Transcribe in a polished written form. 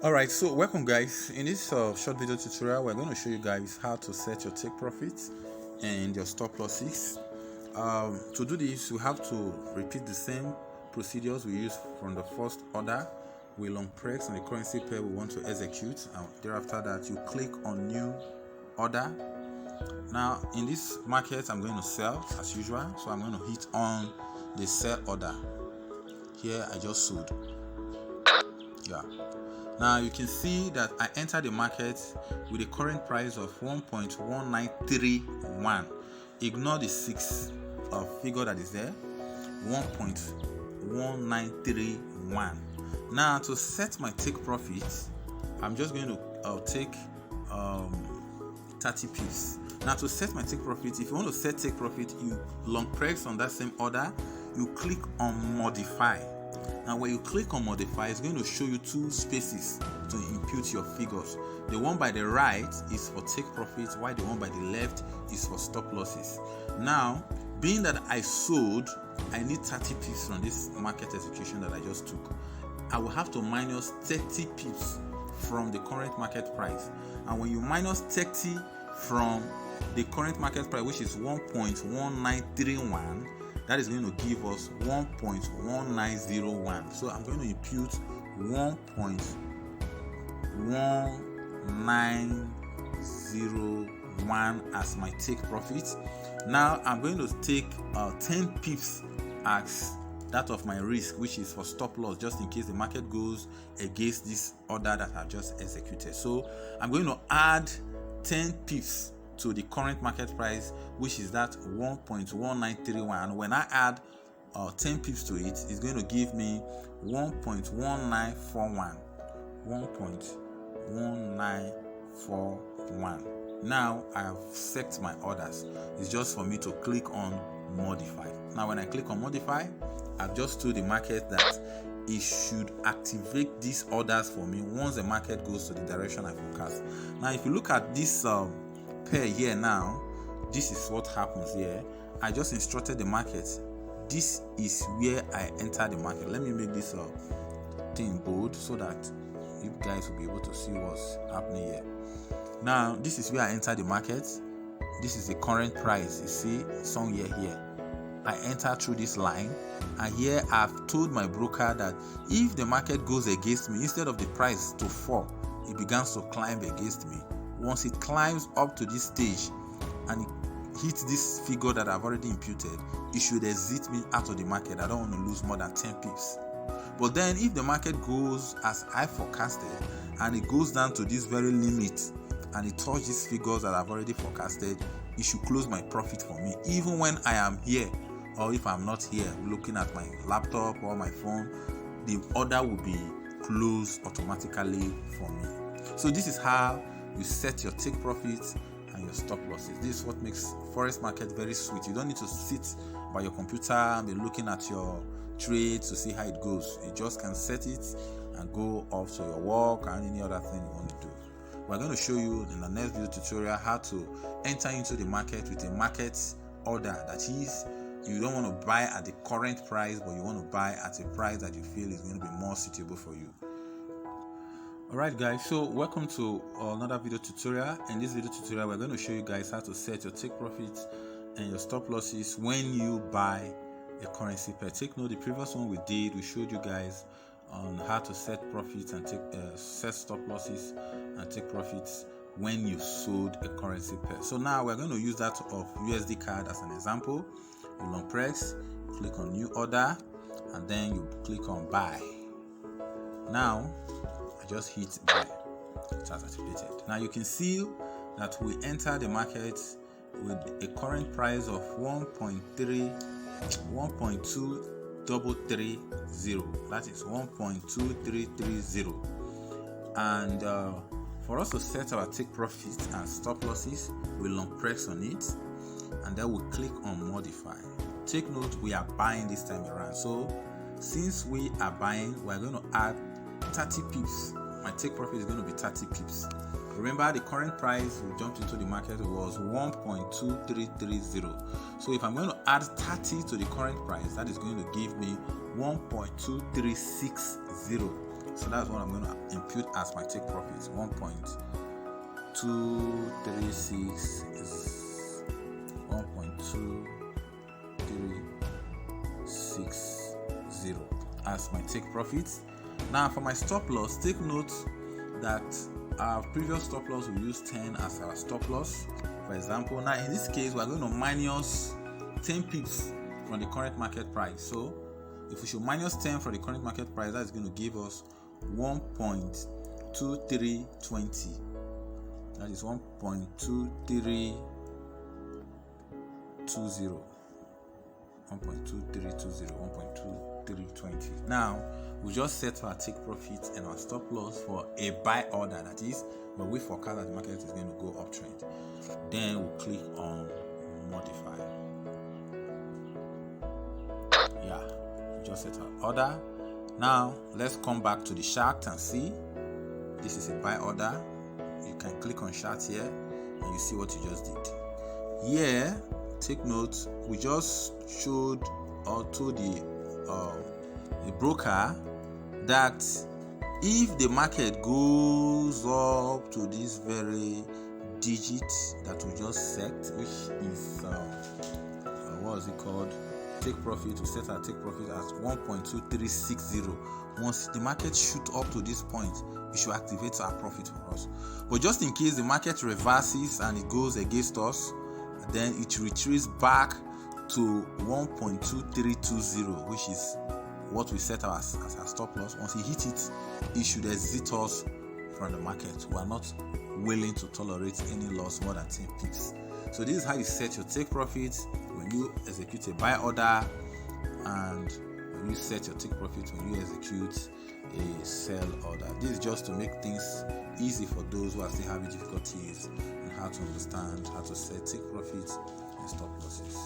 Alright, so welcome guys. In this short video tutorial, we're going to show you guys how to set your take profits and your stop losses. To do this, you have to repeat the same procedures we used from the first order. We long press on the currency pair we want to execute, and thereafter that you click on new order. Now in this market, I'm going to sell as usual, so I'm going to hit on the sell order. Here I just sold. Yeah. Now you can see that I entered the market with a current price of 1.1931. Ignore the 6 figure that is there. 1.1931. Now to set my take profit, I'm just going to take 30 pips. Now to set my take profit, if you want to set take profit, you long press on that same order, you click on modify. Now when you click on modify, it's going to show you two spaces to input your figures. The one by the right is for take profit, while the one by the left is for stop losses. Now, being that I sold, I need 30 pips from this market execution that I just took. I will have to minus 30 pips from the current market price. And when you minus 30 from the current market price, which is 1.1931, that is going to give us 1.1901. So I'm going to impute 1.1901 as my take profit. Now I'm going to take 10 pips as that of my risk, which is for stop loss, just in case the market goes against this order that I just executed. So I'm going to add 10 pips to the current market price, which is that 1.1931. When I add 10 pips to it, it's going to give me 1.1941. 1.1941. Now I have set my orders. It's just for me to click on modify. Now when I click on modify, I've just told the market that it should activate these orders for me once the market goes to the direction I forecast. Now if you look at this pair here, now this is what happens here. I just instructed the market. This is where I enter the market. Let me make this thing bold so that you guys will be able to see what's happening here. Now this is where I enter the market. This is the current price. You see somewhere here I enter through this line, and here I've told my broker that if the market goes against me, instead of the price to fall, it begins to climb against me. Once it climbs up to this stage and it hits this figure that I've already imputed, it should exit me out of the market. I don't want to lose more than 10 pips. But then if the market goes as I forecasted and it goes down to this very limit and it touches these figures that I've already forecasted, it should close my profit for me. Even when I am here, or if I'm not here looking at my laptop or my phone, the order will be closed automatically for me. So this is how you set your take profits and your stop losses. This is what makes forex market very sweet. You don't need to sit by your computer and be looking at your trades to see how it goes. You just can set it and go off to your work and any other thing you want to do. We're going to show you in the next video tutorial how to enter into the market with a market order. That is, you don't want to buy at the current price, but you want to buy at a price that you feel is going to be more suitable for you. Alright guys, so welcome to another video tutorial. In this video tutorial, we're going to show you guys how to set your take profits and your stop losses when you buy a currency pair. Take note, the previous one we did, we showed you guys on how to set profits and set stop losses and take profits when you sold a currency pair. So now we're going to use that of USD card as an example. You long press, click on new order, and then you click on buy. Now I just hit buy. It has activated. Now you can see that we enter the market with a current price of 1.2330. That is 1.2330. And for us to set our take profits and stop losses, we long press on it, and then we click on modify. Take note, we are buying this time around. So since we are buying, we're going to add 30 pips. My take profit is going to be 30 pips. Remember, the current price we jumped into the market was 1.2330. So if I'm going to add 30 to the current price, that is going to give me 1.2360. So that's what I'm going to impute as my take profit. 1.236 is 1.2360 as my take profit. Now for my stop loss, take note that our previous stop loss we use 10 as our stop loss, for example. Now in this case we are going to minus 10 pips from the current market price. So if we should minus 10 from the current market price, that is going to give us 1.2320. That is 1.2320. 1.2320. Now we just set our take profit and our stop loss for a buy order, that is, but we forecast that the market is going to go uptrend. Then we'll click on modify. Yeah, we just set our order. Now let's come back to the chart and see this is a buy order. You can click on chart here and you see what you just did. Here, take note, we just showed or told the broker that if the market goes up to this very digit that we just set, which is what is it called, take profit, we set our take profit as 1.2360. Once the market shoot up to this point, it should activate our profit for us. But just in case the market reverses and it goes against us, then it retreats back to 1.2320, which is what we set as our stop loss. Once it hits it, it should exit us from the market. We are not willing to tolerate any loss more than 10 pips. So this is how you set your take profit when you execute a buy order, and when you set your take profit when you execute a sell order. This is just to make things easy for those who are still having difficulties in how to understand how to set take profits and stop losses.